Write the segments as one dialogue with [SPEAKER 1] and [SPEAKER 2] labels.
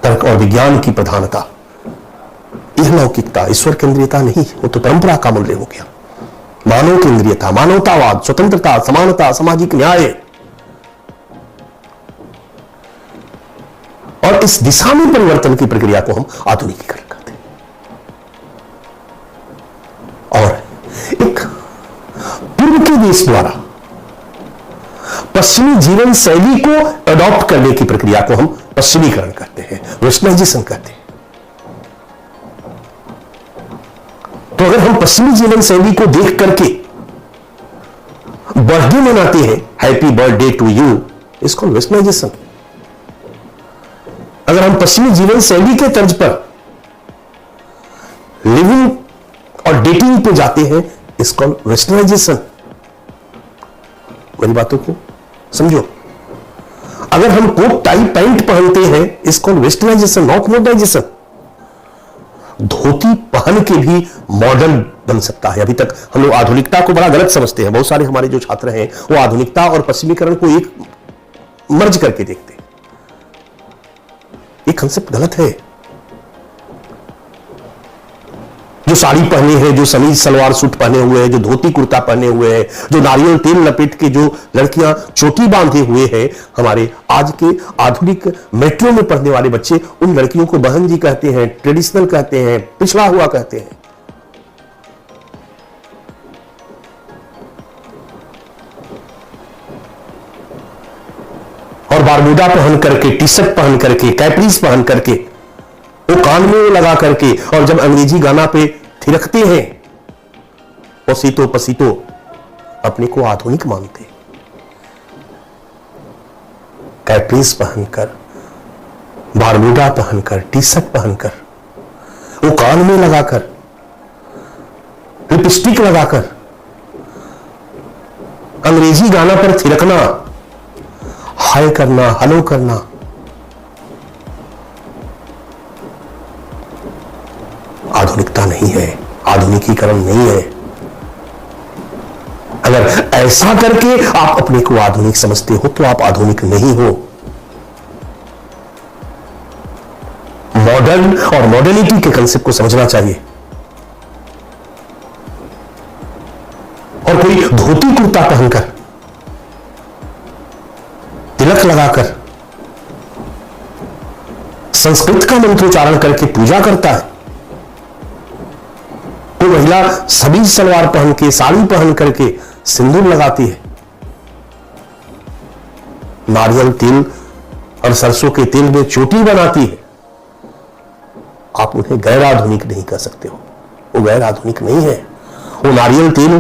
[SPEAKER 1] तर्क और विज्ञान की प्रधानता, यह लौकिकता, ईश्वर केंद्रीयता नहीं, वो तो परंपरा का मूल्य हो गया। मानव केंद्रीयता, मानवतावाद, स्वतंत्रता, समानता, सामाजिक न्याय, और इस दिशा में परिवर्तन की प्रक्रिया को हम आधुनिकीकरण कहते हैं। और एक पूर्व के देश द्वारा पश्चिमी जीवन शैली को अडॉप्ट करने की प्रक्रिया को हम पश्चिमीकरण कहते हैं, वेस्टर्नाइजेशन कहते हैं। तो अगर हम पश्चिमी जीवन शैली को देख करके बर्थडे मनाते हैं, हैप्पी बर्थडे टू यू, इसको वेस्टर्नाइजेशन। अगर हम पश्चिमी जीवन शैली के तर्ज पर लिविंग और डेटिंग पे जाते हैं, इसको वेस्टर्नाइजेशन। मेरी बातों को समझो। अगर हम कोट टाई पैंट पहनते हैं, इसको वेस्टर्नाइजेशन, नॉट मॉडर्नाइजेशन। धोती पहन के भी मॉडर्न बन सकता है। अभी तक हम लोग आधुनिकता को बड़ा गलत समझते हैं। बहुत सारे हमारे जो छात्र हैं वो आधुनिकता और पश्चिमीकरण को एक मर्ज करके देखते हैं। ये कंसेप्ट गलत है। जो साड़ी पहने हैं, जो समीज सलवार सूट पहने हुए हैं, जो धोती कुर्ता पहने हुए हैं, जो नारियल तेल लपेट के जो लड़कियां चोटी बांधे हुए हैं, हमारे आज के आधुनिक मेट्रो में पढ़ने वाले बच्चे उन लड़कियों को बहन जी कहते हैं, ट्रेडिशनल कहते हैं, पिछड़ा हुआ कहते हैं। और बारमूडा पहन करके, टी शर्ट पहन करके, कैपरीज पहन करके, वो कान में लगा करके, और जब अंग्रेजी गाना पे थिरकते हैं, पसीतो पसीतो, अपने को आधुनिक मानते। कैपरीज पहनकर, बारमूडा पहनकर, टी शर्ट पहनकर, वो कान में लगाकर, लिपस्टिक लगाकर, अंग्रेजी गाना पर थिरकना, हाय करना, हेलो करना, आधुनिकता नहीं है, आधुनिकीकरण नहीं है। अगर ऐसा करके आप अपने को आधुनिक समझते हो तो आप आधुनिक नहीं हो। मॉडर्न और मॉडर्निटी के कंसेप्ट को समझना चाहिए। और कोई धोती कुर्ता पहनकर, तिलक लगाकर, संस्कृत का मंत्रोच्चारण करके पूजा करता है, तो महिला समीज सलवार पहन के, साड़ी पहन करके सिंदूर लगाती है, नारियल तेल और सरसों के तेल में चोटी बनाती है, आप उन्हें गैर आधुनिक नहीं कह सकते हो। वो गैर आधुनिक नहीं है। वो नारियल तेल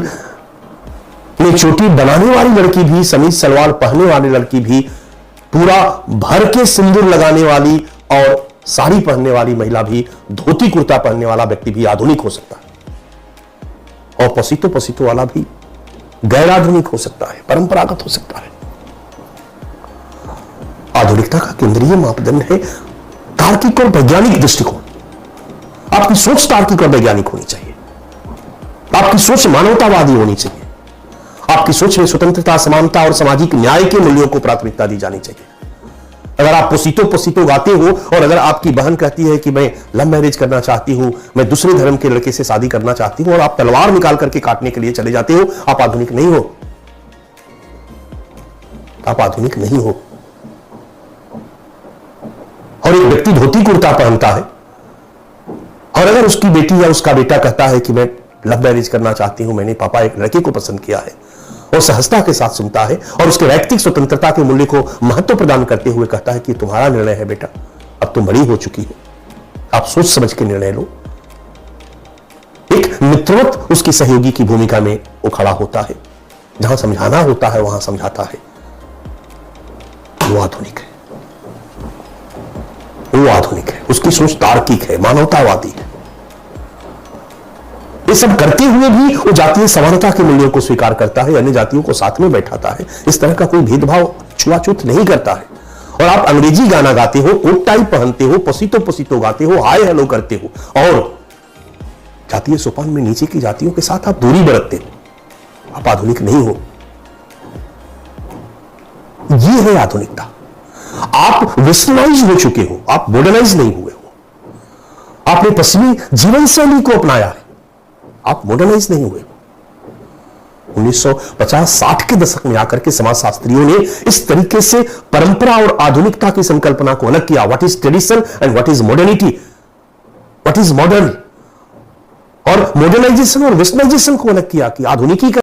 [SPEAKER 1] में चोटी बनाने वाली लड़की भी, समीज सलवार पहनने वाली लड़की भी, पूरा भर के सिंदूर लगाने वाली और साड़ी पहनने वाली महिला भी, धोती कुर्ता पहनने वाला व्यक्ति भी आधुनिक हो सकता है। और पसीतो पसीतो वाला भी गैर आधुनिक हो सकता है, परंपरागत हो सकता है। आधुनिकता का केंद्रीय मापदंड है तार्किक और वैज्ञानिक दृष्टिकोण। आपकी सोच तार्किक और वैज्ञानिक होनी चाहिए। आपकी सोच मानवतावादी होनी चाहिए। आपकी सोच में स्वतंत्रता, समानता और सामाजिक न्याय के मूल्यों को प्राथमिकता दी जानी चाहिए। अगर आप पसीतो पसीतो गाते हो और अगर आपकी बहन कहती है कि मैं लव मैरिज करना चाहती हूं, मैं दूसरे धर्म के लड़के से शादी करना चाहती हूं, और आप तलवार निकाल करके काटने के लिए चले जाते हो, आप आधुनिक नहीं हो। आप आधुनिक नहीं हो। और एक व्यक्ति धोती कुर्ता पहनता है और अगर उसकी बेटी या उसका बेटा कहता है कि मैं लव मैरिज करना चाहती हूं, मैंने पापा एक लड़के को पसंद किया है, और सहजता के साथ सुनता है और उसके वैयक्तिक स्वतंत्रता के मूल्य को महत्व प्रदान करते हुए कहता है कि तुम्हारा निर्णय है बेटा, अब तुम बड़ी हो चुकी हो, आप सोच समझ के निर्णय लो। एक मित्रवत उसकी सहयोगी की भूमिका में वो खड़ा होता है, जहां समझाना होता है वहां समझाता है। वो आधुनिक है। वो आधुनिक है। उसकी सोच तार्किक है, मानवतावादी है। ये सब करते हुए भी वो जातीय समानता के मूल्यों को स्वीकार करता है, अन्य जातियों को साथ में बैठाता है, इस तरह का कोई भेदभाव, छुआछूत नहीं करता है। और आप अंग्रेजी गाना गाते हो, कोट टाई पहनते हो, पसीतो पसीतो गाते हो, हाय हेलो करते हो, और जातीय सोपान में नीचे की जातियों के साथ आप दूरी बरतते हो, आप आधुनिक नहीं हो। ये है आधुनिकता। आप वेस्टर्नाइज हो चुके हो, आप मॉडर्नाइज नहीं हुए हो। आपने पश्चिमी जीवन शैली को अपनाया है, आप मॉडर्नाइज नहीं हुए। 1950-60 के दशक में आकर के समाजशास्त्रियों ने इस तरीके से परंपरा और आधुनिकता की संकल्पना को अलग किया। What is tradition and what is modernity, what is modern, और मॉडर्नाइजेशन और वेस्टर्नाइजेशन को अलग किया कि आधुनिकीकरण